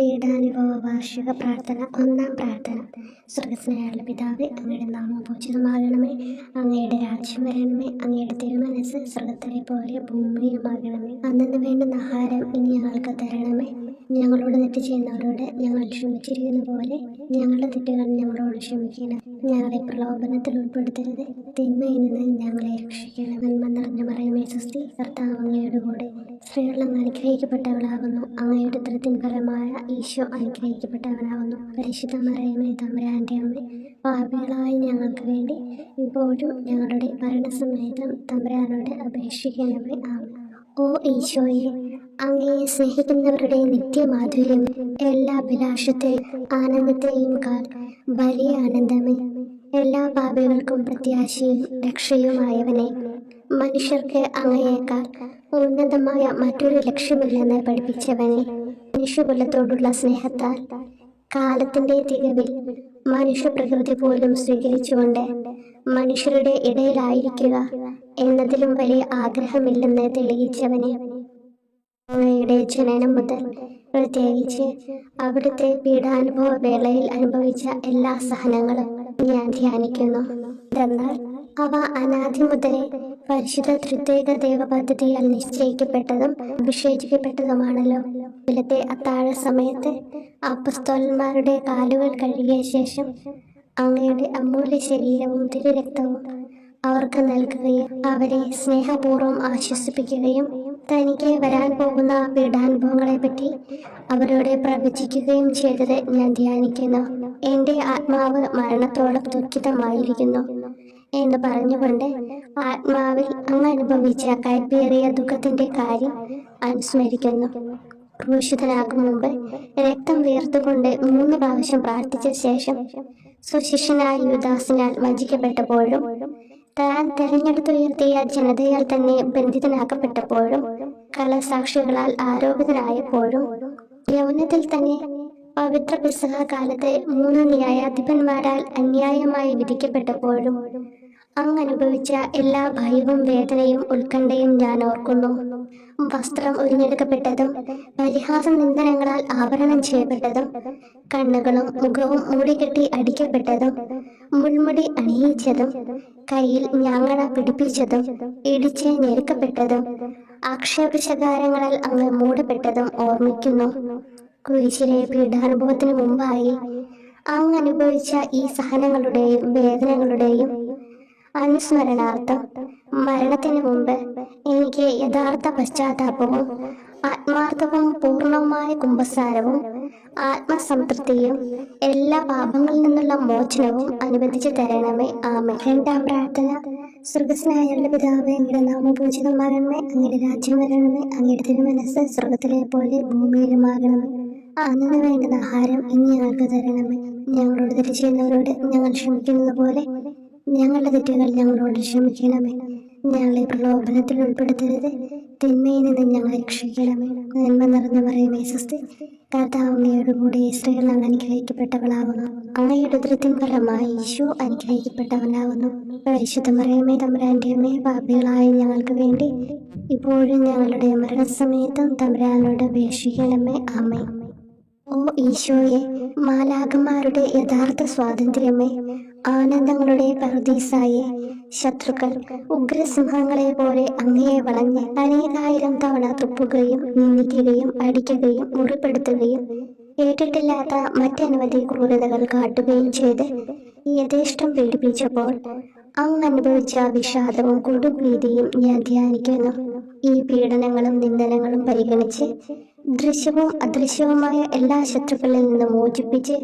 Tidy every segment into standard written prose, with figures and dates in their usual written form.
പീഡാനുഭവ വാർഷിക പ്രാർത്ഥന. ഒന്നാം പ്രാർത്ഥന. സ്വർഗ്ഗസ്ഥനായുള്ള പിതാവേ, അങ്ങയുടെ നാമം പൂജിതമാകണമേ. അങ്ങയുടെ രാജ്യം വരണമേ. അങ്ങയുടെ തിരുമനസ്സ് സ്വർഗ്ഗത്തിലെ പോലെ ഭൂമിയിലുമാകണമേ. അന്നന്ന് വേണ്ടുന്ന ആഹാരം ഇനി ഞങ്ങൾക്ക് തരണമേ. ഞങ്ങളോട് തെറ്റ് ചെയ്യുന്നവരോട് ഞങ്ങൾ ക്ഷമിച്ചിരിക്കുന്ന പോലെ ഞങ്ങളുടെ തെറ്റുകൾ ഞങ്ങളോട് ക്ഷമിക്കണം. ഞങ്ങളെ പ്രലോഭനത്തിൽ ഉൾപ്പെടുത്തരുത്, തിന്മയിൽ നിന്ന് ഞങ്ങളെ രക്ഷിക്കണം. നന്മ നിറഞ്ഞ മറിയമേ സ്വസ്തി, കർത്താവ് അങ്ങയുടെ കൂടെ സ്ത്രീകൾ അങ്ങ് അനുഗ്രഹിക്കപ്പെട്ടവളാകുന്നു. അങ്ങയുടെ ഉദരത്തിൻ ഫലമായ ഈശോ അനുഗ്രഹിക്കപ്പെട്ടവനാകുന്നു. പരിശുദ്ധ മറിയമേ തമ്പുരാന്റെ അമ്മ, പാപികളായ ഞങ്ങൾക്ക് വേണ്ടി ഇപ്പോഴും ഞങ്ങളുടെ മരണസമയത്തും തമ്പുരാനോട് അപേക്ഷിക്കണമേ. ആമേൻ. ഓ ഈശോയെ, അങ്ങയെ സ്നേഹിക്കുന്നവരുടെ നിത്യമാധുര്യം, എല്ലാ അഭിലാഷത്തെയും ആനന്ദത്തെയും കാൽ വലിയ ആനന്ദമേ. എല്ലാ പാപികൾക്കും പ്രത്യാശയും രക്ഷയുമായവനെ, മനുഷ്യർക്ക് അങ്ങയേക്കാൾ ഉന്നതമായ മറ്റൊരു ലക്ഷ്യമില്ലെന്ന് പഠിപ്പിച്ചവനെ, മനുഷ്യകുലത്തോടുള്ള സ്നേഹത്താൽ കാലത്തിന്റെ തികവിൽ മനുഷ്യപ്രകൃതി പോലും സ്വീകരിച്ചുകൊണ്ട് മനുഷ്യരുടെ ഇടയിലായിരിക്കുക എന്നതിലും വലിയ ആഗ്രഹമില്ലെന്ന് തെളിയിച്ചവനെ, അങ്ങയുടെ ജനനം മുതൽ പ്രത്യേകിച്ച് അവിടുത്തെ പീഡാനുഭവ വേളയിൽ അനുഭവിച്ച എല്ലാ സഹനങ്ങളും ഞാൻ ധ്യാനിക്കുന്നു. എന്നാൽ അവ അനാദി മുതലേ പരിശുദ്ധ ത്രിത്വൈക ദൈവ പദ്ധതിയാൽ നിശ്ചയിക്കപ്പെട്ടതും വിശേഷിക്കപ്പെട്ടതുമാണല്ലോ. ഇന്നത്തെ അത്താഴ സമയത്ത് അപ്പസ്തോലന്മാരുടെ കാലുകൾ കഴുകിയ ശേഷം അങ്ങയുടെ അമൂല്യ ശരീരവും തിരുരക്തവും അവർക്ക് നൽകുകയും അവരെ സ്നേഹപൂർവ്വം ആശ്വസിപ്പിക്കുകയും തനിക്ക് വരാൻ പോകുന്ന പീഡാനുഭവങ്ങളെ പറ്റി അവരോട് പ്രവചിക്കുകയും ചെയ്തത് ഞാൻ ധ്യാനിക്കുന്നു. എൻ്റെ ആത്മാവ് മരണത്തോളം ദുഃഖിതമായിരിക്കുന്നു എന്ന് പറഞ്ഞുകൊണ്ട് ആത്മാവിൽ അങ്ങ് അനുഭവിച്ച കൈപ്പേറിയ ദുഃഖത്തിന്റെ കാര്യം അനുസ്മരിക്കുന്നു. ക്രൂശിതനാകും മുമ്പ് രക്തം വീർത്തുകൊണ്ട് 3 പ്രാവശ്യം പ്രാർത്ഥിച്ച ശേഷം സുശിഷ്യനായ യൂദാസിനാൽ വഞ്ചിക്കപ്പെട്ടപ്പോഴും താൻ തെരഞ്ഞെടുത്തുയർത്തിയ ജനതയാൽ തന്നെ ബന്ധിതനാക്കപ്പെട്ടപ്പോഴും കള്ളസാക്ഷികളാൽ ആരോപിതനായപ്പോഴും യൗവനത്തിൽ തന്നെ പവിത്ര പെസഹ കാലത്ത് 3 ന്യായാധിപന്മാരാൽ അന്യായമായി വിധിക്കപ്പെട്ടപ്പോഴും അങ്ങ് അനുഭവിച്ച എല്ലാ ഭയവും വേദനയും ഉത്കണ്ഠയും ഞാൻ ഓർക്കുന്നു. വസ്ത്രം ഉരിഞ്ഞെടുക്കപ്പെട്ടതും പരിഹാസ നിന്ദനങ്ങളാൽ ആവരണം ചെയ്യപ്പെട്ടതും കണ്ണുകളും മുഖവും മൂടിക്കെട്ടി അടിക്കപ്പെട്ടതും മുൾമുടി അണിയിച്ചതും കയ്യിൽ ഞാങ്ങണ പിടിപ്പിച്ചതും ഇടിച്ച് ഞെരുക്കപ്പെട്ടതും ആക്ഷേപശകാരങ്ങളാൽ അങ്ങ് മൂടപ്പെട്ടതും ഓർമ്മിക്കുന്നു. കുരിശിലെ പീഡാനുഭവത്തിനു മുമ്പായി അങ്ങ് അനുഭവിച്ച ഈ സഹനങ്ങളുടെയും വേദനകളുടെയും അനുസ്മരണാർത്ഥം മരണത്തിന് മുമ്പ് എനിക്ക് യഥാർത്ഥ പശ്ചാത്താപവും ആത്മാർത്ഥവും പൂർണ്ണവുമായ കുമ്പസാരവും ആത്മസംതൃപ്തിയും എല്ലാ പാപങ്ങളിൽ നിന്നുള്ള മോചനവും അനുവദിച്ചു തരണമേ. ആമേൻ. രണ്ടാം പ്രാർത്ഥന. സ്വർഗ്ഗസ്ഥനായുള്ള പിതാവേ, അങ്ങയുടെ നാമം പൂജിതമാകണമേ. അങ്ങയുടെ രാജ്യം വരണമേ. അങ്ങയുടെ തിരുമനസ്സ് സ്വർഗ്ഗത്തിലെ പോലെ ഭൂമിയിലുമാകണമേ. അന്നു വേണ്ടുന്ന ആഹാരം ഇനി ഞങ്ങൾക്ക് തരണമേ. ഞങ്ങളോട് തെറ്റ് ചെയ്യുന്നവരോട് ഞങ്ങൾ ക്ഷമിക്കുന്നത് പോലെ ഞങ്ങളുടെ തെറ്റുകൾ ഞങ്ങളോട് ക്ഷമിക്കണമേ. ഞങ്ങളെ പ്രലോഭനത്തിൽ ഉൾപ്പെടുത്തരുത്, തിന്മയിൽ നിന്ന് ഞങ്ങളെ രക്ഷിക്കണമേ. നന്മ നിറഞ്ഞ മറിയമേ സ്വസ്തി, കർത്താവ് അങ്ങയുടെ കൂടെ സ്ത്രീകൾ അങ്ങ് അനുഗ്രഹിക്കപ്പെട്ടവളാകുന്നു. അങ്ങയുടെ ഉദരത്തിൻ ഫലമായി ഈശോ അനുഗ്രഹിക്കപ്പെട്ടവനാകുന്നു. പരിശുദ്ധ മറിയമേ തമ്പുരാന്റെ അമ്മേ, പാപികളായ ഞങ്ങൾക്ക് വേണ്ടി ഇപ്പോഴും ഞങ്ങളുടെ മരണസമയത്തും തമ്പുരാനോട് അപേക്ഷിക്കണമേ. ആമേൻ. ഓ ഈശോയെ, മാലാഖമാരുടെ യഥാർത്ഥ സ്വാതന്ത്ര്യമേ, ആനന്ദങ്ങളുടെ പറുദീസായെ, ശത്രുക്കൾ ഉഗ്രസിംഹങ്ങളെ പോലെ അങ്ങയെ വളഞ്ഞ് അനേകായിരം തവണ തുപ്പുകയും നിന്ദിക്കുകയും അടിക്കുകയും മുറിപ്പെടുത്തുകയും കേട്ടിട്ടില്ലാത്ത മറ്റനവധി ക്രൂരതകൾ കാട്ടുകയും ചെയ്ത് യഥേഷ്ടം പീഡിപ്പിച്ചപ്പോൾ അങ്ങ് അനുഭവിച്ച വിഷാദവും കൊടുഭീതിയും ഞാൻ ധ്യാനിക്കുന്നു. ഈ പീഡനങ്ങളും നിന്ദനങ്ങളും പരിഗണിച്ച് ദൃശ്യവും അദൃശ്യവുമായ എല്ലാ ശത്രുക്കളിൽ നിന്ന് മോചിപ്പിച്ച്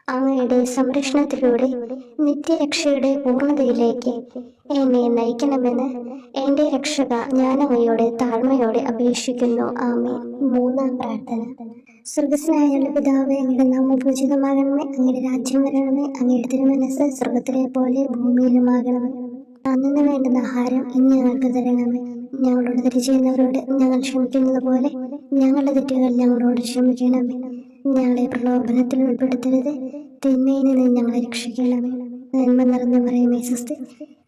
അങ്ങയുടെ സംരക്ഷണത്തിലൂടെ നിത്യരക്ഷയുടെ പൂർണ്ണതയിലേക്ക് എന്നെ നയിക്കണമെന്ന് എൻ്റെ രക്ഷക ഞാൻ അങ്ങയോട് താഴ്മയോടെ അപേക്ഷിക്കുന്നു. ആമേൻ. മൂന്നാം പ്രാർത്ഥന. സ്വർഗ്ഗസ്ഥനായുള്ള പിതാവേ, അങ്ങയുടെ നാമം പൂജിതമാകണമേ. അങ്ങയുടെ രാജ്യം വരണമേ. അങ്ങയുടെ തിരുമനസ്സ് സ്വർഗ്ഗത്തിലെ പോലെ ഭൂമിയിലുമാകണമേ. അന്നു വേണ്ടുന്ന ആഹാരം ഇനി ഞങ്ങൾക്ക് തരണമേ. ഞങ്ങളോട് തെറ്റ് ചെയ്യുന്നവരോട് ഞങ്ങൾ ക്ഷമിക്കുന്നത് പോലെ ഞങ്ങളുടെ തെറ്റുകൾ ഞങ്ങളോട് ക്ഷമിക്കണമേ. ഞങ്ങളെ പ്രലോഭനത്തിൽ ഉൾപ്പെടുത്തരുത്, തിന്മയിൽ നിന്ന് ഞങ്ങളെ രക്ഷിക്കണമേ. നന്മ നിറഞ്ഞ മറിയമേ സ്വസ്തി,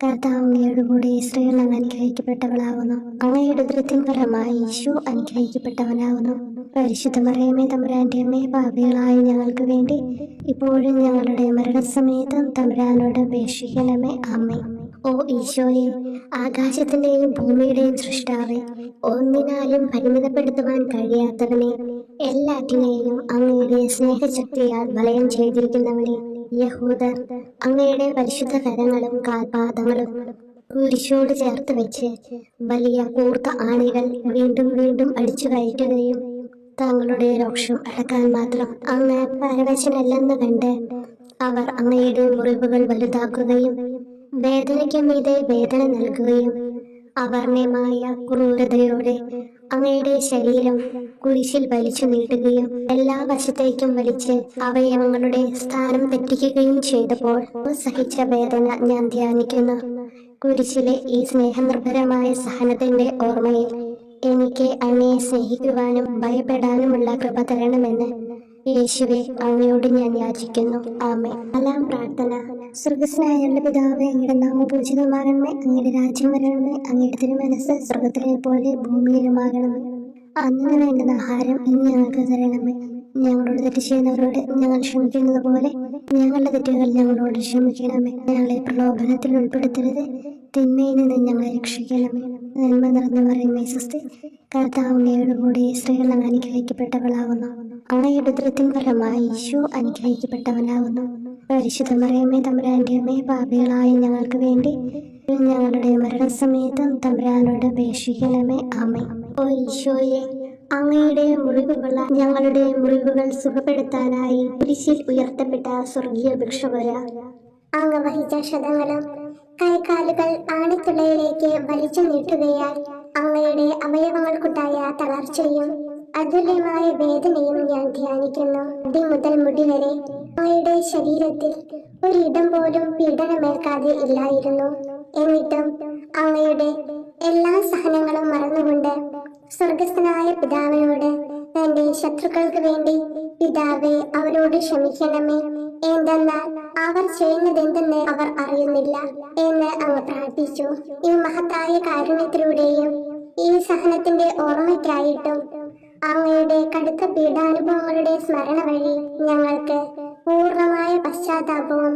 കർത്താവ് അങ്ങയുടെ കൂടെ സ്ത്രീകൾ അങ്ങ് അനുഗ്രഹിക്കപ്പെട്ടവളാകുന്നു. അങ്ങയുടെ ഉദരത്തിൻ ഫലമായി ഈശോ അനുഗ്രഹിക്കപ്പെട്ടവനാകുന്നു. പരിശുദ്ധ മറിയമേ, തമ്പുരാന്റെ അമ്മേ, പാപികളായ ഞങ്ങൾക്ക് വേണ്ടി ഇപ്പോഴും ഞങ്ങളുടെ മരണസമയത്തും തമ്പുരാനോട് അപേക്ഷിക്കണമേ. ആമേൻ. ഓ ഈശോയെ, ആകാശത്തിന്റെയും ഭൂമിയുടെയും സൃഷ്ടാവേ, ഒന്നിനാലും പരിമിതപ്പെടുത്തുവാൻ കഴിയാത്തവനെ, എല്ലാറ്റിനെയും അങ്ങയുടെ സ്നേഹശക്തിയാൽ വലയം ചെയ്തിരിക്കുന്നവനെ, യഹൂദർ അങ്ങയുടെ പരിശുദ്ധ കരങ്ങളും കാൽപാദങ്ങളും കുരിശോട് ചേർത്ത് വെച്ച് വലിയ കൂർത്ത ആണികൾ വീണ്ടും വീണ്ടും അടിച്ചു കയറ്റുകയും തങ്ങളുടെ രോക്ഷം അടക്കാൻ മാത്രം അങ്ങ് പരവശനല്ലെന്ന് കണ്ട് അവർ അങ്ങയുടെ മുറിവുകൾ വലുതാക്കുകയും വേദനയ്ക്ക് മീതെ വേദന നൽകുകയും അവർണ്ണമായ ക്രൂരതയോടെ അങ്ങയുടെ ശരീരം കുരിശിൽ വലിച്ചു നീട്ടുകയും എല്ലാ വശത്തേക്കും വലിച്ച് അവയവങ്ങളുടെ സ്ഥാനം തെറ്റിക്കുകയും ചെയ്തപ്പോൾ സഹിച്ച വേദന ഞാൻ ധ്യാനിക്കുന്നു. കുരിശിലെ ഈ സ്നേഹനിർഭരമായ സഹനത്തിന്റെ ഓർമ്മയിൽ എനിക്ക് അങ്ങയെ സ്നേഹിക്കുവാനും ഭയപ്പെടാനുമുള്ള കൃപ തരണമെന്ന് യേശുവെ അങ്ങയോട് ഞാൻ യാചിക്കുന്നു. ആമേൻ. നാലാം പ്രാർത്ഥന. സ്വർഗ്ഗസ്ഥനായ പിതാവേ, അങ്ങയുടെ നാമം പൂജിതമാകണമേ. അങ്ങയുടെ രാജ്യം വരണമേ. അങ്ങയുടെ തിരുമനസ്സ് സ്വർഗ്ഗത്തിലെ പോലെ ഭൂമിയിലുമാകണമേ. അന്നു വേണ്ടുന്ന ആഹാരം ഇന്ന് ഞങ്ങൾക്ക് തരണമേ. ഞങ്ങളോട് തെറ്റ് ചെയ്യുന്നവരോട് ഞങ്ങൾ ക്ഷമിക്കുന്നത് പോലെ ഞങ്ങളുടെ തെറ്റുകൾ ഞങ്ങളോട് ക്ഷമിക്കണമേ. ഞങ്ങളെ പ്രലോഭനത്തിൽ ഉൾപ്പെടുത്തരുത്, തിന്മയിൽ നിന്ന് ഞങ്ങളെ രക്ഷിക്കണമേ. നന്മ നിറഞ്ഞ മറിയമേ, സ്വസ്തി. കർത്താവ് അങ്ങയുടെ കൂടെ സ്ത്രീകൾ അങ്ങ് അനുഗ്രഹിക്കപ്പെട്ടവളാകുന്നു. അങ്ങയുടെ ഉദരത്തിൻ ഫലമായി ഈശോ അനുഗ്രഹിക്കപ്പെട്ടവനാകുന്നു. പരിശുദ്ധ മറിയമേ, തമ്പുരാന്റെ അമ്മേ, പാപികളായ ഞങ്ങൾക്ക് വേണ്ടി ഞങ്ങളുടെ മരണസമയത്തും തമ്പുരാനോട് അപേക്ഷിക്കണമേ. ആമേൻ. ഓ ഈശോയെ, അങ്ങയുടെ മുറിവുകൾ ഞങ്ങളുടെ മുറിവുകൾ സുഖപ്പെടുത്താനായി കുരിശിൽ ഉയർത്തപ്പെട്ട സ്വർഗീയ ഭിക്ഷുവര, അങ്ങ് വഹിച്ച ക്ഷതങ്ങളും കൈകാലുകൾ ആണിത്തുളയിലേക്ക് വലിച്ചു നീട്ടുകയാൽ അങ്ങയുടെ അവയവങ്ങൾക്കുണ്ടായ തളർച്ചയും അതുല്യമായ വേദനയും ഞാൻ ധ്യാനിക്കുന്നു. അടി മുതൽ മുടി വരെ അങ്ങയുടെ ശരീരത്തിൽ ഒരിടം പോലും പീഡനമേൽക്കാതെ ഇല്ലായിരുന്നു. എന്നിട്ടും അങ്ങയുടെ എല്ലാ സഹനങ്ങളും മറന്നുകൊണ്ട് സ്വർഗസ്ഥനായ പിതാവിനോട് തന്റെ ശത്രുക്കൾക്ക് വേണ്ടി പിതാവേ അവരോട് ക്ഷമിക്കണമേ, എന്തെന്നാൽ അവർ ചെയ്യുന്നതെന്തെന്ന് അവർ അറിയുന്നില്ല എന്ന് അങ്ങ് പ്രാർത്ഥിച്ചു. ഈ മഹത്തായ കാരുണ്യത്തിലൂടെയും ഈ സഹനത്തിന്റെ ഓർമ്മയ്ക്കായിട്ടും അങ്ങയുടെ കടുത്ത പീഡാനുഭവങ്ങളുടെ സ്മരണ വഴി ഞങ്ങൾക്ക് പൂർണ്ണമായ പശ്ചാത്താപവും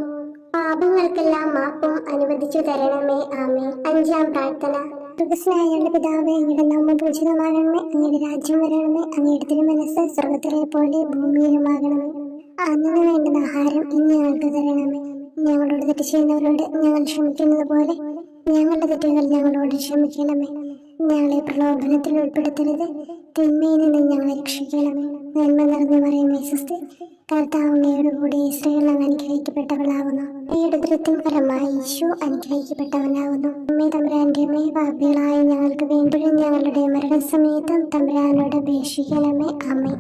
പാപങ്ങൾക്കെല്ലാം മാപ്പും അനുവദിച്ചു തരണമേ. ആമേൻ. അഞ്ചാം പ്രാർത്ഥന. സ്വർഗ്ഗസ്ഥനായ പിതാവേ, അങ്ങയുടെ നാമം പൂജിതമാകണമേ. അങ്ങയുടെ രാജ്യം വരണമേ. അങ്ങയുടെ തിരുമനസ്സ് സ്വർഗ്ഗത്തിലെ പോലെ ഭൂമിയിലുമാകണമേ. അന്നു വേണ്ടുന്ന ആഹാരം ഇന്ന് ഞങ്ങൾക്ക് തരണമേ. ഞങ്ങളോട് തെറ്റ് ചെയ്യുന്നവരോട് ഞങ്ങൾ ക്ഷമിക്കുന്നത് പോലെ ഞങ്ങളുടെ തെറ്റുകൾ ഞങ്ങളോട് ക്ഷമിക്കണമേ. ഞങ്ങളെ പ്രലോഭനത്തിൽ ഉൾപ്പെടുത്തരുത്, തിന്മയിൽ നിന്ന് ഞങ്ങളെ രക്ഷിക്കണമേ. നന്മ നിറഞ്ഞ മറിയമേ, സ്വസ്തി. കർത്താവ് അങ്ങയുടെ കൂടെ സ്ത്രീകൾ അങ്ങ് അനുഗ്രഹിക്കപ്പെട്ടവളാകുന്നു. അങ്ങയുടെ ഉദരത്തിൻ ഫലമായി ഈശോ അനുഗ്രഹിക്കപ്പെട്ടവനാകുന്നു. അമ്മേ, തമ്പുരാന്റെ അമ്മേ, പാപികളായ ഞങ്ങൾക്ക് വേണ്ടി ഞങ്ങളുടെ മരണസമയത്തും തമ്പുരാനോട് അപേക്ഷിക്കണമേ. ആമേൻ.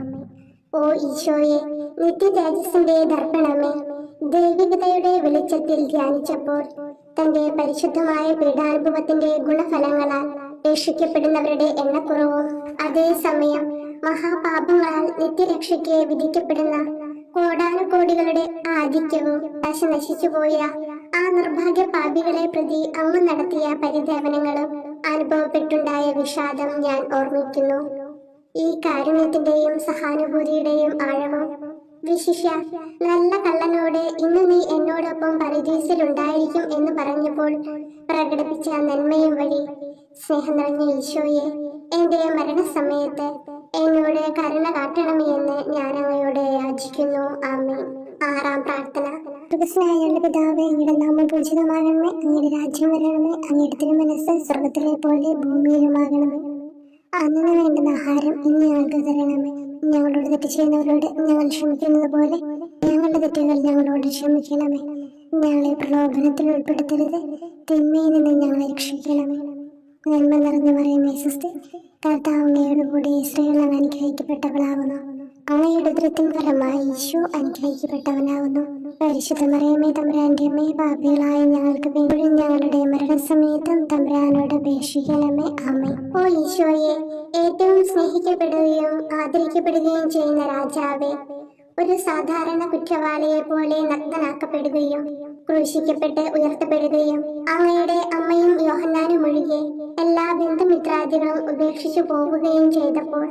ഓ ഈശോയെ, നിത്യ തേജസ്സിന്റെ ദർപ്പണമേ, ദൈവികതയുടെ വെളിച്ചത്തിൽ ധ്യാനിച്ചപ്പോൾ തന്റെ പരിശുദ്ധമായ പീഡാനുഭവത്തിന്റെ ഗുണഫലങ്ങളാൽ രക്ഷിക്കപ്പെടുന്നവരുടെ എണ്ണക്കുറവും അതേസമയം മഹാപാപങ്ങളാൽ നിത്യരക്ഷയ്ക്ക് വിധിക്കപ്പെടുന്ന കോടാനുകോടികളുടെ ആധിക്യവും നശിച്ചുപോയ ആ നിർഭാഗ്യ പാപികളെ പ്രതി അങ്ങ് നടത്തിയ പരിദേവനങ്ങളും അനുഭവപ്പെട്ടുണ്ടായ വിഷാദം ഞാൻ ഓർമ്മിക്കുന്നു. ഈ കാരുണ്യത്തിന്റെയും സഹാനുഭൂതിയുടെയും ആഴവും വിശിഷ്യ നല്ല കള്ളനോട് ഇന്ന് നീ എന്നോടൊപ്പം പരദീസിലുണ്ടായിരിക്കും എന്ന് പറഞ്ഞപ്പോൾ പ്രകടിപ്പിച്ച നന്മയും വഴി സ്നേഹം നിറഞ്ഞ ഈശോയെ, എന്റെ മരണസമയത്ത് എന്നോട് കരുണ കാട്ടണമേ എന്ന് ഞാൻ അങ്ങയോട് യാചിക്കുന്നു. ആമേൻ. ആറാം പ്രാർത്ഥന. സ്വർഗ്ഗസ്ഥനായ പിതാവേ, അങ്ങയുടെ നാമം പൂജിതമാകണമേ. അങ്ങയുടെ രാജ്യം വരണമേ. അങ്ങയുടെ തിരുമനസ്സ് സ്വർഗ്ഗത്തിലെ പോലെ ഭൂമിയിലുമാകണമേ. അന്നു വേണ്ടുന്ന ആഹാരം ഇന്ന് ഞങ്ങൾക്ക് തരണമേ. ഞങ്ങളോട് തെറ്റ് ചെയ്യുന്നവരോട് ഞങ്ങൾ ക്ഷമിക്കുന്നത് പോലെ ഞങ്ങളുടെ തെറ്റുകൾ ഞങ്ങളോട് ക്ഷമിക്കണമേ. ഞങ്ങളെ പ്രലോഭനത്തിൽ ഉൾപ്പെടുത്തരുത്, തിന്മയിൽ നിന്ന് ഞങ്ങളെ രക്ഷിക്കണമേ. നന്മ നിറഞ്ഞ മറിയമേ, സ്വസ്തി. കർത്താവ് അങ്ങയുടെ കൂടെ സ്ത്രീകൾ അങ്ങ് അനുഗ്രഹിക്കപ്പെട്ടവളാകുന്നു. അങ്ങയുടെ ഉദരത്തിൻ ഫലമായി ഈശോ അനുഗ്രഹിക്കപ്പെട്ടവനാകുന്നു. പരിശുദ്ധ മറിയമേ, തമ്പുരാന്റെ അമ്മേ, പാപികളായ ഞങ്ങൾക്ക് വേണ്ടി ഞങ്ങളുടെ മരണസമയത്തും തമ്പുരാനോട് അപേക്ഷിക്കണമേ. ആമേൻ. ഓ ഈശോയെ, ഏറ്റവും സ്നേഹിക്കപ്പെടുകയും ആദരിക്കപ്പെടുകയും ചെയ്യുന്ന രാജാവേ, ഒരു സാധാരണ കുറ്റവാളിയെ പോലെ നഗ്നനാക്കപ്പെടുകയും ക്രൂശിക്കപ്പെട്ട് ഉയർത്തപ്പെടുകയും അങ്ങയുടെ അമ്മയും യോഹന്നാനും ഒഴികെ എല്ലാ ബന്ധുമിത്രാദികളും ഉപേക്ഷിച്ചു പോവുകയും ചെയ്തപ്പോൾ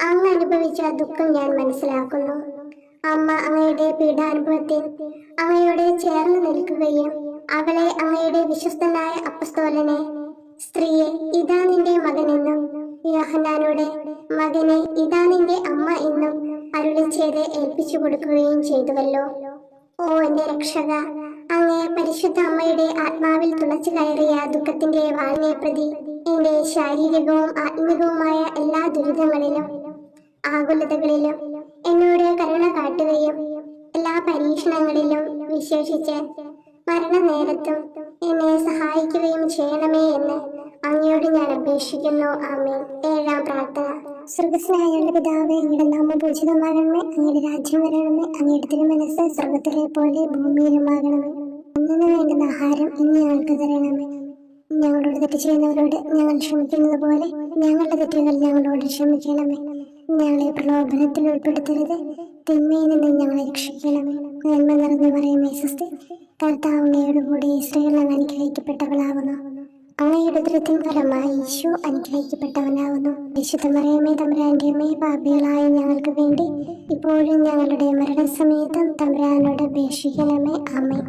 അങ്ങ് അനുഭവിച്ച ദുഃഖം ഞാൻ മനസ്സിലാക്കുന്നു. അമ്മ അങ്ങയുടെ പീഡാനുഭവത്തിൽ അങ്ങയോട് ചേർന്ന് നിൽക്കുകയും അവളെ അങ്ങയുടെ വിശ്വസ്തനായ അപ്പസ്തോലനെ, സ്ത്രീയെ ഇതാ നിന്റെ മകനെന്നും യോഹന്നാനോട് മകനെ ഇതാ നിന്റെ അമ്മ എന്നും അരുളി ചെയ്ത് ഏൽപ്പിച്ചു കൊടുക്കുകയും ചെയ്തുവല്ലോ. ഓ എന്റെ രക്ഷക, അങ്ങേ പരിശുദ്ധ അമ്മയുടെ ആത്മാവിൽ തുളച്ചു കയറിയ ദുഃഖത്തിന്റെ വാളിനെ പ്രതി എന്റെ ശാരീരികവും ആത്മികവുമായ എല്ലാ ദുരിതങ്ങളിലും ആകുലതകളിലും എന്നോട് കരുണ കാട്ടുകയും എല്ലാ പരീക്ഷണങ്ങളിലും വിശേഷിച്ച് മരണനേരത്തും എന്നെ സഹായിക്കുകയും ചെയ്യണമേ എന്ന് അങ്ങയോട് ഞാൻ അപേക്ഷിക്കുന്നു. ആമേൻ. 7-ാം പ്രാർത്ഥന. സ്വർഗ്ഗസ്ഥനായ പിതാവേ, അങ്ങയുടെ നാമം പൂജിതമാകണമേ, അങ്ങയുടെ രാജ്യം വരണമേ, അങ്ങയുടെ തിരുമനസ്സ് സ്വർഗത്തിലെ പോലെ ഭൂമിയിലുമാകണമേ. അന്നു വേണ്ടുന്ന ആഹാരം ഇന്ന് ഞങ്ങൾക്ക് തരണമേ. ഞങ്ങളോട് തെറ്റ് ചെയ്യുന്നവരോട് ഞങ്ങൾ ക്ഷമിക്കുന്നത് പോലെ ഞങ്ങളുടെ തെറ്റുകൾ ഞങ്ങളോട് ക്ഷമിക്കണമേ. ഞങ്ങളെ പ്രലോഭനത്തിൽ ഉൾപ്പെടുത്തരുത്, തിന്മയിൽ നിന്ന് ഞങ്ങളെ രക്ഷിക്കണമേ. നന്മ നിറഞ്ഞു പറയുമേ സ്വസ്തി, കർത്താവ് അങ്ങയോട് കൂടി സ്ത്രീകൾ അങ്ങ് അനുഗ്രഹിക്കപ്പെട്ടവളാകുന്നു. അങ്ങയുടെ ഉദരത്തിൻ ഫലമായി ഈശോ അനുഗ്രഹിക്കപ്പെട്ടവനാകുന്നു. വിശുദ്ധ മറിയമേ തമ്പുരാന്റെ അമ്മേ, പാപികളായ ഞങ്ങൾക്ക് വേണ്ടി ഇപ്പോഴും ഞങ്ങളുടെ മരണസമയത്തും തമ്പുരാനോട് അപേക്ഷിക്കണമേ. ആമേൻ.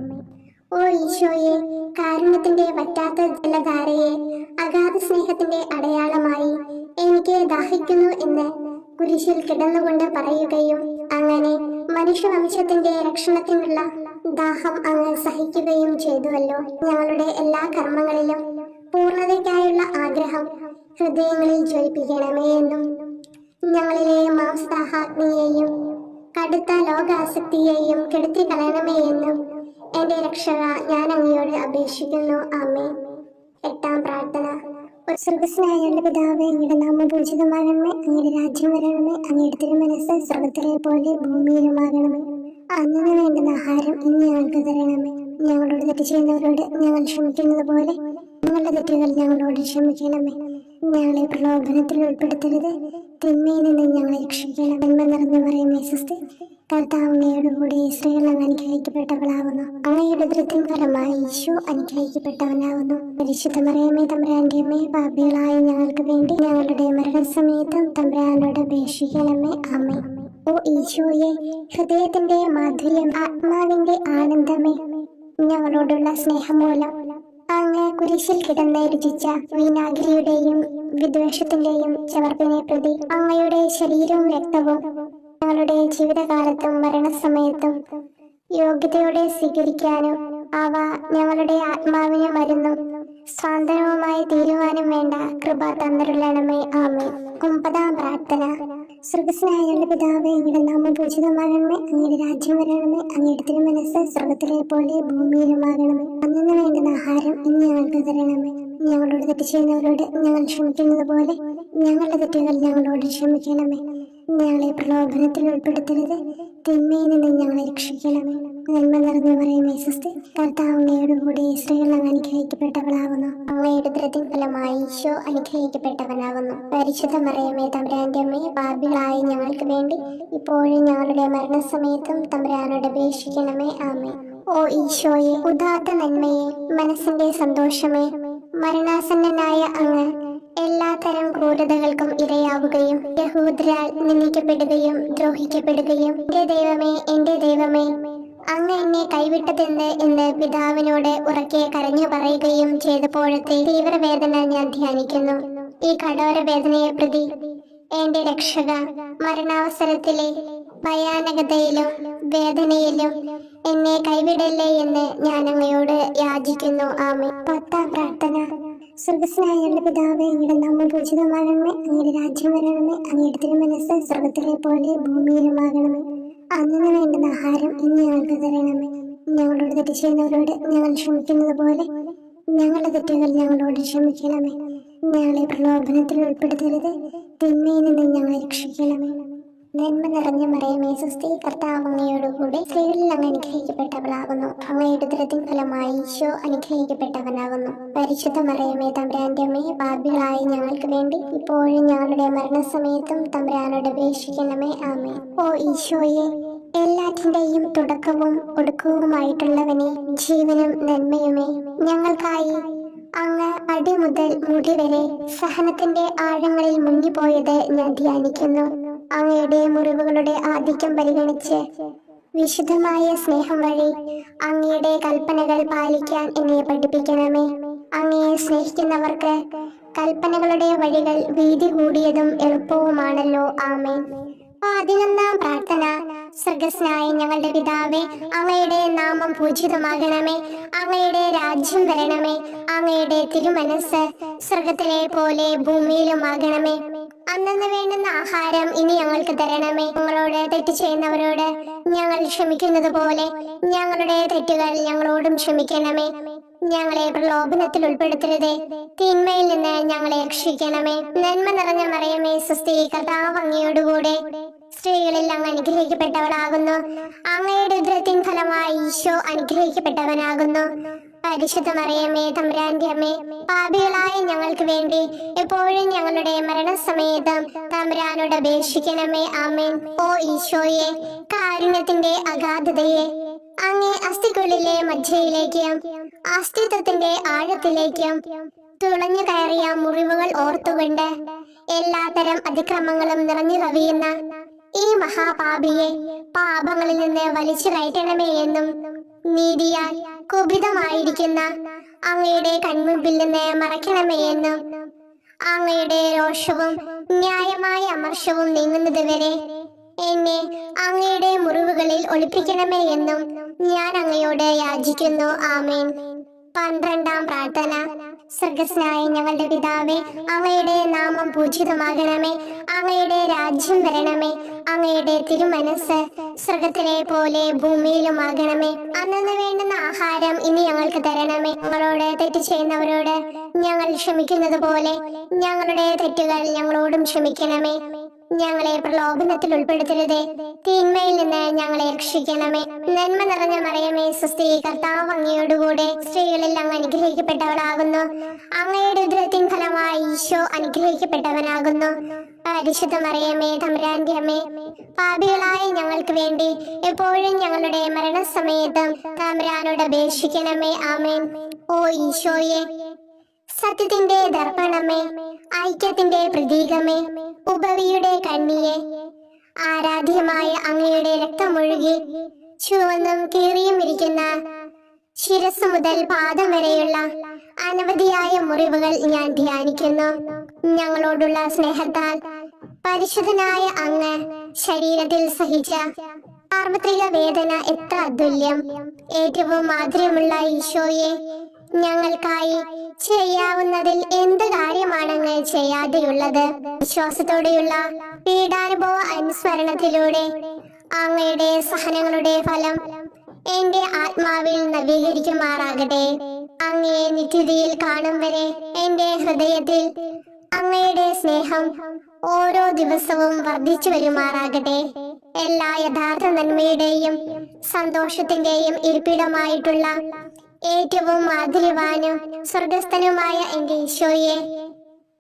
ഓ ഈശോയെ, കാരുണ്യത്തിന്റെ വറ്റാത്ത ജലധാരയെ, അഗാധ സ്നേഹത്തിന്റെ അടയാളമായി എനിക്ക് ദാഹിക്കുന്നു എന്ന് കുരിശിൽ കിടന്നുകൊണ്ട് പറയുകയും അങ്ങനെ മനുഷ്യവംശത്തിന്റെ രക്ഷണത്തിനുള്ള ദാഹം അങ്ങ് സഹിക്കുകയും ചെയ്തുവല്ലോ. ഞങ്ങളുടെ എല്ലാ കർമ്മങ്ങളിലും പൂർണ്ണതയ്ക്കായുള്ള ആഗ്രഹം ഹൃദയങ്ങളിൽ ജ്വലിപ്പിക്കണമേ എന്നും ഞങ്ങളിലെ മാംസദാഹാഗ്നിയെയും കടുത്ത ലോകാസക്തിയെയും കെടുത്തി കളയണമേ എന്നും എന്റെ രക്ഷക ഞാൻ അങ്ങയോട് അപേക്ഷിക്കുന്നു. ആമേൻ. 8-ാം പ്രാർത്ഥന. സ്വർഗ്ഗസ്ഥനായ പിതാവേ, അങ്ങയുടെ നാമം പൂജിതമാകണമേ, അങ്ങയുടെ രാജ്യം വരണമേ, അങ്ങയുടെ തിരുമനസ്സ് സ്വർഗത്തിലെ പോലെ ഭൂമിയിലുമാകണമേ. അന്നു വേണ്ടുന്ന ആഹാരം ഇന്ന് ഞങ്ങൾക്ക് തരണമേ. ഞങ്ങളോട് തെറ്റ് ചെയ്യുന്നവരോട് ഞങ്ങൾ ക്ഷമിക്കുന്നത് പോലെ ഞങ്ങളുടെ തെറ്റുകൾ ഞങ്ങളോട് ക്ഷമിക്കണമേ. ഞങ്ങളെ പ്രലോഭനത്തിൽ ഉൾപ്പെടുത്തരുത്, തിന്മയിൽ നിന്ന് ഞങ്ങളെ രക്ഷിക്കണം. നന്മ നിറഞ്ഞു പറയുമേ സ്വസ്തി, കർത്താവ് അങ്ങയോട് കൂടി സ്ത്രീകൾ അങ്ങ് അനുഗ്രഹിക്കപ്പെട്ടവളാകുന്നു. അങ്ങയുടെ ഉദരത്തിൻ ഫലമായി ഈശോ അനുഗ്രഹിക്കപ്പെട്ടവനാകുന്നു. പരിശുദ്ധ മറിയമേ തമ്പുരാന്റെ അമ്മേ, പാപികളായ ഞങ്ങൾക്ക് വേണ്ടി ഞങ്ങളുടെ മരണസമയത്തും തമ്പുരാനോട് അപേക്ഷിക്കണമേ. ആമേൻ. ഓ ഈശോയെ, ഹൃദയത്തിന്റെ മാധുര്യം, ആത്മാവിന്റെ ആനന്ദമേ, ഞങ്ങളോടുള്ള സ്നേഹം മൂലം അങ്ങ് കുരിശിൽ കിടന്ന് രുചിച്ച വിനാഗിരിയുടെയും വിദ്വേഷത്തിന്റെയും ചവർപ്പിനെ പ്രതി അങ്ങയുടെ ശരീരവും രക്തവും ഞങ്ങളുടെ ജീവിതകാലത്തും മരണസമയത്തും യോഗ്യതയോടെ സ്വീകരിക്കാനും അവ ഞങ്ങളുടെ ആത്മാവിന് മരുന്നും സ്വാതന്ത്ര്യവുമായി തീരുവാനും വേണ്ട കൃപ തന്നിരുളണമേ. ആമേൻ. 9-ാം പ്രാർത്ഥന. സ്വർഗ്ഗസ്ഥനായ പിതാവേ, അങ്ങയുടെ നാമം പൂജിതമാകണമേ, അങ്ങയുടെ രാജ്യം വരണമേ, അങ്ങയുടെ തിരുമനസ്സ് സ്വർഗത്തിലെ പോലെ ഭൂമിയിലുമാകണമേ. അന്നു വേണ്ടുന്ന ആഹാരം ഇന്ന് ഞങ്ങൾക്ക് തരണമേ. ഞങ്ങളോട് തെറ്റ് ചെയ്യുന്നവരോട് ഞങ്ങൾ ക്ഷമിക്കുന്നത് പോലെ ഞങ്ങളുടെ തെറ്റുകൾ ഞങ്ങളോട് ക്ഷമിക്കണമേ. ഞങ്ങളെ പ്രലോഭനത്തിൽ ഉൾപ്പെടുത്തരുത്, തിന്മയിൽ നിന്ന് ഞങ്ങളെ രക്ഷിക്കണമേ. നന്മ നിറഞ്ഞു പറയുമേ സ്വസ്തി, കർത്താവ് അങ്ങയോട് കൂടി സ്ത്രീകൾ അങ്ങ് അനുഗ്രഹിക്കപ്പെട്ടവളാകുന്നു. അങ്ങയുടെ ഉദരത്തിൻ ഫലമായി ഈശോ അനുഗ്രഹിക്കപ്പെട്ടവനാകുന്നു. പരിശുദ്ധ മറിയമേ തമ്പുരാന്റെ അമ്മേ, പാപികളായ ഞങ്ങൾക്ക് വേണ്ടി ഇപ്പോഴും ഞങ്ങളുടെ മരണസമയത്തും തമ്പുരാനോട് അപേക്ഷിക്കണമേ. ആമേൻ. ഓ ഈശോയെ, ഉദാത്ത നന്മയെ, മനസ്സിന്റെ സന്തോഷമേ, മരണാസന്നനായ അങ്ങ് എല്ലാത്തരം ക്രൂരതകൾക്കും ഇരയാവുകയും യഹൂദരാൽ നിന്ദിക്കപ്പെടുകയും ദ്രോഹിക്കപ്പെടുകയും എന്റെ ദൈവമേ അങ്ങ് എന്നെ കൈവിട്ടതെന്ത് എന്ന് പിതാവിനോട് ഉറക്കെ കരഞ്ഞു പറയുകയും ചെയ്തപ്പോഴത്തെ തീവ്രവേദന ഞാൻ ധ്യാനിക്കുന്നു. ഈ കഠോര വേദനയെ പ്രതി എന്റെ രക്ഷക, മരണാവസരത്തിലെ ഭയാനകതയിലും വേദനയിലും എന്നെ കൈവിടല്ലേ എന്ന് ഞാൻ അങ്ങയോട് യാചിക്കുന്നു. ആമേൻ. 10-ാം പ്രാർത്ഥന. സ്വർഗ്ഗസ്ഥനായ പിതാവേ, അങ്ങയുടെ നാമം പൂജിതമാകണമേ, അങ്ങയുടെ രാജ്യം വരണമേ, അങ്ങയുടെ തിരുമനസ്സ് സ്വർഗത്തിലെ പോലെ ഭൂമിയിലുമാകണമേ. അന്നു വേണ്ടുന്ന ആഹാരം ഇന്ന് ഞങ്ങൾക്ക് തരണമേ. ഞങ്ങളോട് തെറ്റ് ചെയ്യുന്നവരോട് ഞങ്ങൾ ക്ഷമിക്കുന്നത് പോലെ ഞങ്ങളുടെ തെറ്റുകൾ ഞങ്ങളോട് ക്ഷമിക്കണമേ. ഞങ്ങളെ പ്രലോഭനത്തിൽ ഉൾപ്പെടുത്തരുത്, തിന്മയിൽ നിന്ന് ഞങ്ങളെ രക്ഷിക്കണമേ. നന്മ നിറഞ്ഞ മറിയമേ സ്വസ്തി, കർത്താവ് അങ്ങയോടുകൂടി സ്ത്രീകളിൽ അങ്ങ് അനുഗ്രഹിക്കപ്പെട്ടവളാകുന്നു. അങ്ങയുടെ ഉദരത്തിൻ ഫലമായി ഈശോ അനുഗ്രഹിക്കപ്പെട്ടവനാകുന്നു. പരിശുദ്ധ മറിയമേ തമ്പുരാന്റെ അമ്മേ, പാപികളായ ഞങ്ങൾക്ക് വേണ്ടി ഇപ്പോഴും ഞങ്ങളുടെ മരണസമയത്തും തമ്പുരാനോട് അപേക്ഷിക്കണമേ. ആമേൻ. ഓ ഈശോയെ, എല്ലാറ്റിന്റെയും തുടക്കവും ഒടുക്കവുമായിട്ടുള്ളവനെ, ജീവനും നന്മയുമേ, ഞങ്ങൾക്കായി അങ്ങ് അടിമുതൽ മുടി വരെ സഹനത്തിന്റെ ആഴങ്ങളിൽ മുങ്ങിപ്പോയത് ഞാൻ ധ്യാനിക്കുന്നു. അങ്ങയുടെ മുറിവുകളുടെ ആധിക്യം പരിഗണിച്ച് വിശുദ്ധമായ സ്നേഹം വഴി അങ്ങയുടെ കൽപ്പനകൾ പാലിക്കാൻ എന്നെ പഠിപ്പിക്കണമേ. അങ്ങയെ സ്നേഹിക്കുന്നവർക്ക് കൽപ്പനകളുടെ വഴികൾ വീതി കൂടിയതും എളുപ്പവുമാണല്ലോ. ആമേൻ. 11-ാം പ്രാർത്ഥന. സ്വർഗ്ഗസ്ഥനായ ഞങ്ങളുടെ പിതാവേ, അങ്ങയുടെ നാമം പൂജിതമാകണമേ. അങ്ങയുടെ രാജ്യം വരണമേ. അങ്ങയുടെ തിരുമനസ് സ്വർഗത്തിലെ പോലെ ഭൂമിയിലുമാകണമേ. അന്നന്ന് വേണ്ടുന്ന ആഹാരം ഇനി ഞങ്ങൾക്ക് തരണമേ. ഞങ്ങളോട് തെറ്റ് ചെയ്യുന്നവരോട് ഞങ്ങൾ ക്ഷമിക്കുന്നത് പോലെ ഞങ്ങളുടെ തെറ്റുകൾ ഞങ്ങളോടും ക്ഷമിക്കണമേ. ഞങ്ങളെ പ്രലോഭനത്തിൽ ഉൾപ്പെടുത്തരുതേ, തിന്മയിൽ നിന്ന് ഞങ്ങളെ രക്ഷിക്കണമേ. നന്മ നിറഞ്ഞ മറിയമേ, സ്വസ്തി, കർത്താവ് അങ്ങയോടുകൂടെ സ്ത്രീകളിൽ അങ്ങ് അനുഗ്രഹിക്കപ്പെട്ടവളാകുന്നു. അങ്ങയുടെ ഉദരത്തിൻ ഫലമായി ഈശോ അനുഗ്രഹിക്കപ്പെട്ടവനാകുന്നു. പരിശുദ്ധ മറിയമേ, തമ്പുരാന്റെ അമ്മേ, പാപികളായ ഞങ്ങൾക്ക് വേണ്ടി എപ്പോഴും ഞങ്ങളുടെ മരണസമയത്തും തമ്പുരാനോട് അപേക്ഷിക്കണമേ. ആമേൻ. ഓ ഈശോയെ, കാരുണ്യത്തിന്റെ അഗാധതയെ, അങ്ങേ അസ്ഥിക്കുള്ളിലെ മജ്ജയിലേക്കും അസ്തിത്വത്തിന്റെ ആഴത്തിലേക്കും തുളഞ്ഞു കയറിയ മുറിവുകൾ ഓർത്തുകൊണ്ട് എല്ലാത്തരം അതിക്രമങ്ങളും നിറഞ്ഞു കവിയുന്ന ഈ മഹാപാപിയെ പാപങ്ങളിൽ നിന്ന് വലിച്ചു കയറ്റണമേ എന്നും, നീതിയാൽ കുപിതമായിരിക്കുന്ന അങ്ങയുടെ കൺമുമ്പിൽ നിന്ന് മറയ്ക്കണമേ എന്നും, അങ്ങയുടെ രോഷവും ന്യായമായ അമർഷവും നീങ്ങുന്നത് വരെ എന്നെ അങ്ങയുടെ മുറിവുകളിൽ ഒളിപ്പിക്കണമേ എന്നും ഞാൻ അങ്ങയോട് യാചിക്കുന്നു. ആമേൻ. 12-ാം പ്രാർത്ഥന. സ്വർഗ്ഗസ്ഥനായ ഞങ്ങളുടെ പിതാവേ, അങ്ങയുടെ നാമം പൂജിതമാകണമേ. അങ്ങയുടെ രാജ്യം വരണമേ. അങ്ങയുടെ തിരുമനസ് സ്വർഗത്തിലെ പോലെ ഭൂമിയിലുമാകണമേ. അന്നന്ന് വേണ്ടുന്ന ആഹാരം ഇനി ഞങ്ങൾക്ക് തരണമേ. ഞങ്ങളോട് തെറ്റ് ചെയ്യുന്നവരോട് ഞങ്ങൾ ക്ഷമിക്കുന്നത് പോലെ ഞങ്ങളുടെ തെറ്റുകൾ ഞങ്ങളോടും ക്ഷമിക്കണമേ. ഞങ്ങളെ പ്രലോഭനത്തിൽ ഉൾപ്പെടുത്തരുതേ, തിന്മയിൽ നിന്ന് ഞങ്ങളെ രക്ഷിക്കണമേ. നന്മ നിറഞ്ഞ മറിയമേ, സ്വസ്തി, കർത്താവ് അങ്ങയോടുകൂടെ സ്ത്രീകളിൽ അങ്ങ് അനുഗ്രഹിക്കപ്പെട്ടവളാകുന്നു. അങ്ങയുടെ ഉദരത്തിൻ ഫലമായി ഈശോ അനുഗ്രഹിക്കപ്പെട്ടവനാകുന്നു. പരിശുദ്ധ മറിയമേ, തമ്പുരാന്റെ അമ്മേ, പാപികളായ ഞങ്ങൾക്ക് വേണ്ടി എപ്പോഴും ഞങ്ങളുടെ മരണസമയത്തും തമ്പുരാനോട് അപേക്ഷിക്കണമേ. ആമേൻ. ഓ ഈശോയെ, സത്യത്തിന്റെ ദർപ്പണമേ, ഐക്യത്തിന്റെ പ്രതീകമേ, ഉപവിയുടെ കണ്ണിയെ, ആരാധ്യമായ അങ്ങയുടെ രക്തമൊഴുകി ചുവന്നും കീറിയും ഇരിക്കുന്ന ശിരസ് മുതൽ പാദം വരെയുള്ള അനവധിയായ മുറിവുകൾ ഞാൻ ധ്യാനിക്കുന്നു. ഞങ്ങളോടുള്ള സ്നേഹത്താൽ പരിശുദ്ധനായ അങ്ങ് ശരീരത്തിൽ സഹിച്ച സാർവത്രിക വേദന എത്ര അതുല്യം. ഏറ്റവും മാധുര്യമുള്ള ഈശോയെ, ഞങ്ങൾക്കായി ചെയ്യാവുന്നതിൽ എന്ത് കാര്യമാണങ്ങ് ചെയ്യാതെയുള്ളത്? വിശ്വാസത്തോടെയുള്ള പീഡാനുഭവ അനുസ്മരണത്തിലൂടെ അങ്ങയുടെ സഹനങ്ങളുടെ ഫലം എന്റെ ആത്മാവിൽ നവീകരിക്കുമാറാകട്ടെ. അങ്ങയെ നിത്യതയിൽ കാണും വരെ എന്റെ ഹൃദയത്തിൽ അങ്ങയുടെ സ്നേഹം ഓരോ ദിവസവും വർദ്ധിച്ചു വരുമാറാകട്ടെ. എല്ലാ യഥാർത്ഥ നന്മയുടെയും സന്തോഷത്തിന്റെയും ഇരിപ്പിടമായിട്ടുള്ള ഏറ്റവും മാധുര്യവാനും സ്വർഗസ്ഥനുമായ എന്റെ ഈശോയെ,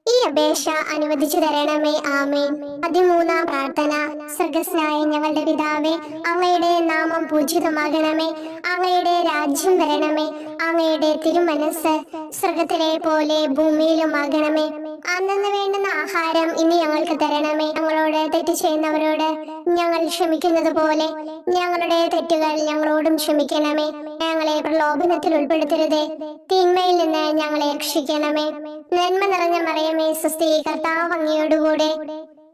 ഈ അപേക്ഷ അനുവദിച്ചു തരണമേ. ആമേൻ. 13-ാം പ്രാർത്ഥന. സ്വർഗ്ഗസ്ഥനായ ഞങ്ങളുടെ പിതാവേ, അങ്ങയുടെ നാമം പൂജിതമാകണമേ. അങ്ങയുടെ രാജ്യം വരണമേ. അങ്ങയുടെ തിരുമനസ് സ്വർഗത്തിലെ പോലെ ഭൂമിയിലുമാകണമേ. അന്നന്ന് വേണ്ടുന്ന ആഹാരം ഇനി ഞങ്ങൾക്ക് തരണമേ. ഞങ്ങളോട് തെറ്റ് ചെയ്യുന്നവരോട് ഞങ്ങൾ ക്ഷമിക്കുന്നത് പോലെ ഞങ്ങളുടെ തെറ്റുകൾ ഞങ്ങളോടും ക്ഷമിക്കണമേ. ഞങ്ങളെ പ്രലോഭനത്തിൽ ഉൾപ്പെടുത്തരുതേ, തിന്മയിൽ നിന്ന് ഞങ്ങളെ രക്ഷിക്കണമേ. നന്മ നിറഞ്ഞ മറിയമേ, സ്വസ്തി, കർത്താവ് അങ്ങയോടുകൂടെ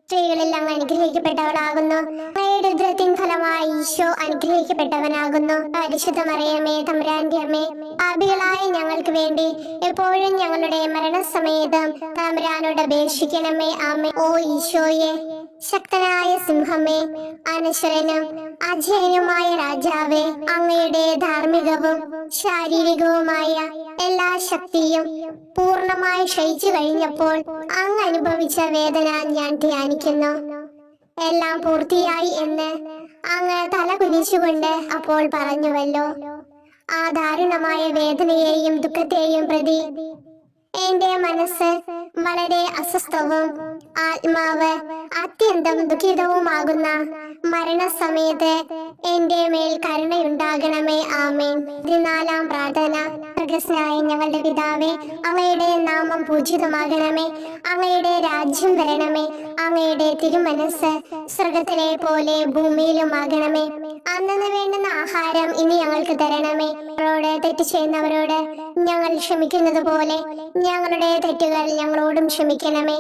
സ്ത്രീകളിൽ അങ്ങ് അനുഗ്രഹിക്കപ്പെട്ടവളാകുന്നു. അങ്ങയുടെ ഉദരത്തിൻ ഫലമായി ഈശോ അനുഗ്രഹിക്കപ്പെട്ടവനാകുന്നു. പരിശുദ്ധ മറിയമേ, തമ്പുരാന്റെ അമ്മേ, പാപികളായ ഞങ്ങൾക്ക് വേണ്ടി എപ്പോഴും ഞങ്ങളുടെ മരണസമയത്തും തമ്പുരാനോട് അപേക്ഷിക്കണമേ. ആമേൻ. ഓ ഈശോയെ, ശക്തനായ സിംഹമേ, അനശ്വരനും അജയനുമായ രാജാവേ, അങ്ങയുടെ ധാർമ്മികവും ശാരീരികവുമായ എല്ലാ ശക്തിയും പൂർണ്ണമായി ക്ഷയിച്ചു കഴിഞ്ഞപ്പോൾ അങ്ങ് അനുഭവിച്ച വേദന ഞാൻ ധ്യാനിക്കുന്നു. എല്ലാം പൂർത്തിയായി എന്ന് അങ്ങ് തല കുനിച്ചുകൊണ്ട് അപ്പോൾ പറഞ്ഞുവല്ലോ. ആ ദാരുണമായ വേദനയെയും ദുഃഖത്തെയും പ്രതി എന്റെ മനസ്സ് വളരെ അസ്വസ്ഥവും ആത്മാവ് അത്യന്തം ദുഃഖിതവുമാകുന്ന മരണസമയത്ത് എന്റെ മേൽ കരുണയുണ്ടാകണമേ. ആമേൻ. 14-ാം പ്രാർത്ഥന. സ്വർഗ്ഗസ്ഥനായ ഞങ്ങളുടെ പിതാവേ, അങ്ങയുടെ നാമം പൂജിതമാകണമേ. അങ്ങയുടെ രാജ്യം വരണമേ. അങ്ങയുടെ തിരുമനസ് സ്വർഗത്തിലെ പോലെ ഭൂമിയിലുമാകണമേ. അന്നന്ന് വേണ്ടുന്ന ആഹാരം ഇനി ഞങ്ങൾക്ക് തരണമേ. ഞങ്ങളോട് തെറ്റ് ചെയ്യുന്നവരോട് ഞങ്ങൾ ക്ഷമിക്കുന്നത് പോലെ ഞങ്ങളുടെ തെറ്റുകൾ ഞങ്ങളോടും ക്ഷമിക്കണമേ.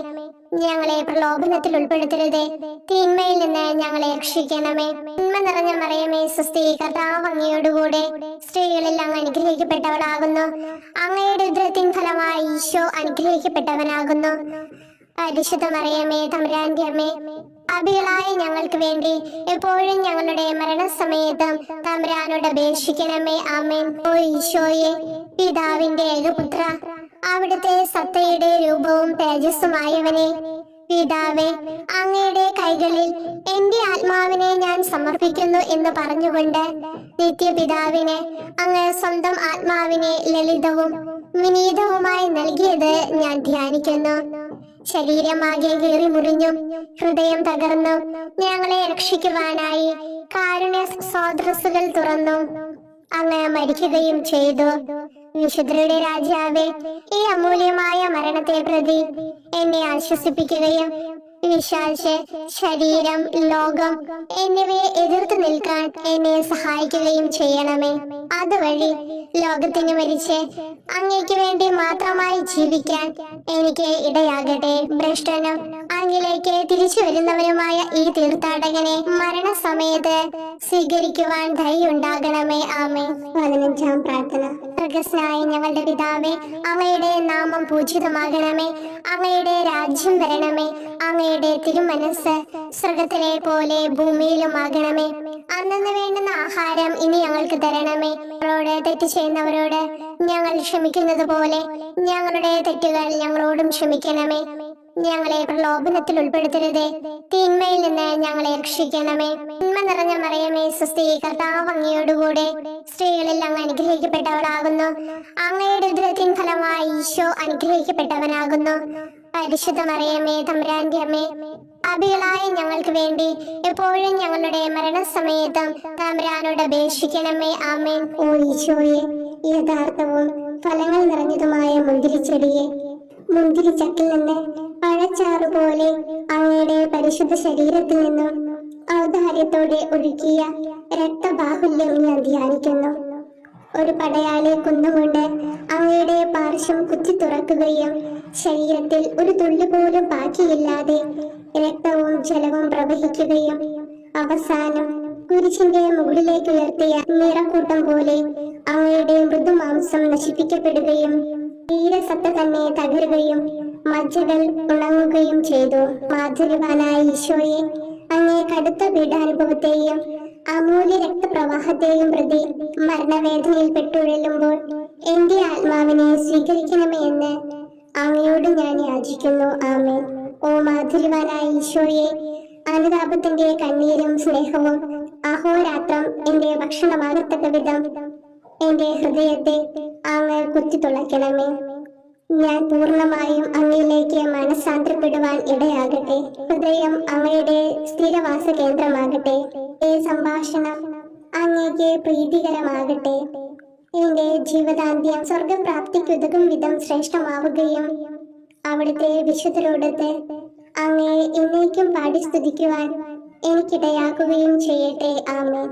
ഞങ്ങളെ പ്രലോഭനത്തിൽ ഉൾപ്പെടുത്തരുതേ, തിന്മയിൽ നിന്ന് ഞങ്ങളെ രക്ഷിക്കണമേ. നന്മ നിറഞ്ഞ മറിയമേ, സ്വസ്തി, കർത്താവ് അങ്ങയോടുകൂടെ സ്ത്രീകളിൽ അങ്ങ് അനുഗ്രഹിക്കപ്പെട്ടവളാകുന്നു. അങ്ങയുടെ ഉദരത്തിൻ ഫലമായി ഈശോ അനുഗ്രഹിക്കപ്പെട്ടവനാകുന്നു. പരിശുദ്ധ മറിയമേ, തമ്പുരാന്റെ അമ്മേ, പാപികളായ ഞങ്ങൾക്ക് വേണ്ടി എപ്പോഴും ഞങ്ങളുടെ മരണസമയത്തും തമ്പുരാനോട് അപേക്ഷിക്കണമേ. ആമേൻ. ഓ ഈശോയെ, പിതാവിന്റെ ഏകപുത്ര, അവിടുത്തെ സത്തയുടെ രൂപവും തേജസ്സുമായവനെ, പിതാവേ, അങ്ങയുടെ കൈകളിൽ എന്റെ ആത്മാവിനെ ഞാൻ സമർപ്പിക്കുന്നു എന്ന് പറഞ്ഞുകൊണ്ട് നിത്യപിതാവിന് അങ്ങ് സ്വന്തം ആത്മാവിനെ ലളിതവും വിനീതവുമായി നൽകിയത് ഞാൻ ധ്യാനിക്കുന്നു. ശരീരമാകെ കീറി മുറിഞ്ഞും ഹൃദയം തകർന്നും ഞങ്ങളെ രക്ഷിക്കുവാനായി കാരുണ്യ സ്രോതസ്സുകൾ തുറന്നു അങ്ങ് മരിക്കുകയും ചെയ്തു. വിശുദ്ധരുടെ രാജാവേ, ഈ അമൂല്യമായ മരണത്തെ പ്രതി എന്നെ ആശ്വസിപ്പിക്കുകയും വിശ്വാസ ശരീരം, ലോകം എന്നിവയെ എതിർത്ത് നിൽക്കാൻ എന്നെ സഹായിക്കുകയും ചെയ്യണമേ. അതുവഴി ലോകത്തിന് മരിച്ച് അങ്ങയ്ക്ക് വേണ്ടി മാത്രമായി ജീവിക്കാൻ എനിക്ക് ഇടയാകട്ടെ. ഭ്രഷ്ടനും അങ്ങിലേക്ക് തിരിച്ചു വരുന്നവരുമായ ഈ തീർത്ഥാടകനെ മരണസമയത്ത് സ്വീകരിക്കുവാൻ ദയുണ്ടാകണമേ. ആമേൻ. 15-ാം പ്രാർത്ഥന. സ്വർഗ്ഗസ്ഥനായ ഞങ്ങളുടെ പിതാവേ, അങ്ങയുടെ നാമം പൂജിതമാകണമേ. അങ്ങയുടെ രാജ്യം വരണമേ. അങ്ങയുടെ തിരുമനസ് സ്വർഗത്തിലെ പോലെ ഭൂമിയിലുമാകണമേ. അന്നന്ന് വേണ്ടുന്ന ആഹാരം ഇനി ഞങ്ങൾക്ക് തരണമേ. ഞങ്ങളോട് തെറ്റ് ചെയ്യുന്നവരോട് ഞങ്ങൾ ക്ഷമിക്കുന്നത് പോലെ ഞങ്ങളുടെ തെറ്റുകൾ ഞങ്ങളോടും ക്ഷമിക്കണമേ. ഞങ്ങളെ പ്രലോഭനത്തിൽ ഉൾപ്പെടുത്തരുതേ, തിന്മയിൽ നിന്ന് ഞങ്ങളെ രക്ഷിക്കണമേ. നന്മ നിറഞ്ഞ മറിയമേ, സ്വസ്തി, കർത്താവ് അങ്ങയോടുകൂടെ സ്ത്രീകളിൽ അങ്ങ് അനുഗ്രഹിക്കപ്പെട്ടവളാകുന്നു. അങ്ങയുടെ ഉദരത്തിൻ ഫലമായി ഈശോ അനുഗ്രഹിക്കപ്പെട്ടവനാകുന്നു. പരിശുദ്ധ മറിയമേ, തമ്പുരാന്റെ അമ്മേ, പാപികളായ ഞങ്ങൾക്ക് വേണ്ടി എപ്പോഴും ഞങ്ങളുടെ മരണസമയത്തും തമ്പുരാനോട് അപേക്ഷിക്കണമേ. ആമേൻ. ഓ ഈശോയെ, യഥാർത്ഥവും ഫലങ്ങൾ നിറഞ്ഞതുമായ മുന്തിരിച്ചെടിയെ, മുന്തിരിച്ചക്കിൽ നിന്ന് പഴച്ചാറ് പോലെ അങ്ങയുടെ പരിശുദ്ധ ശരീരത്തിൽ നിന്നും ഔദാര്യത്തോടെ ഒഴുകിയ രക്തബാഹുല്യം ഞാൻ ധ്യാനിക്കുന്നു. ഒരു പടയാളി കുന്നുകൊണ്ട് അങ്ങയുടെ പാർശ്വം കുത്തി തുറക്കുകയും ശരീരത്തിൽ ഒരു തുള്ളി പോലും ബാക്കിയില്ലാതെ രക്തവും ജലവും പ്രവഹിക്കുകയും അവസാനം കുരിശിന്റെ മുകളിലേക്ക് ഉയർത്തിയ നിറക്കൂട്ടം പോലെ അങ്ങയുടെ മൃദുമാംസം നശിപ്പിക്കപ്പെടുകയും തീരസത്ത തന്നെ തകരുകയും മജ്ജകൾ ഉണങ്ങുകയും ചെയ്തു. മാധുര്യവാനായ ഈശോയെ, അങ്ങേ കടുത്ത പീഡാനുഭവത്തെയും അമൂല്യ രക്തപ്രവാഹത്തെയും പ്രതി മരണവേദനയിൽ പെട്ടുഴലുമ്പോൾ എന്റെ ആത്മാവിനെ സ്വീകരിക്കണമേ എന്ന് അങ്ങയോട് ഞാൻ യാചിക്കുന്നു. ആമേൻ. ഓ മാധുര്യവാനായ ഈശോയെ, അനുതാപത്തിന്റെ കണ്ണീരും സ്നേഹവും അഹോരാത്രം എന്റെ ഭക്ഷണമാകത്തക്ക വിധം എന്റെ ഹൃദയത്തെ അങ്ങ് കുത്തിത്തുളയ്ക്കണമേ. ഞാൻ പൂർണ്ണമായും അങ്ങയിലേക്ക് മനസ്സാന്തരപ്പെടുവാൻ ഇടയാകട്ടെ. ഹൃദയം അങ്ങയുടെ സ്ഥിരവാസ കേന്ദ്രമാകട്ടെ. ഈ സംഭാഷണം അങ്ങേക്ക് പ്രീതികരമാകട്ടെ. എന്റെ ജീവിതാന്ത്യം സ്വർഗപ്രാപ്തിക്കുതകും വിധം ശ്രേഷ്ഠമാവുകയും അവിടുത്തെ വിശുദ്ധരോടത്ത് അങ്ങയെ എന്നേക്കും പാടി സ്തുതിക്കുവാൻ എനിക്കിടയാക്കുകയും ചെയ്യട്ടെ. ആമേൻ.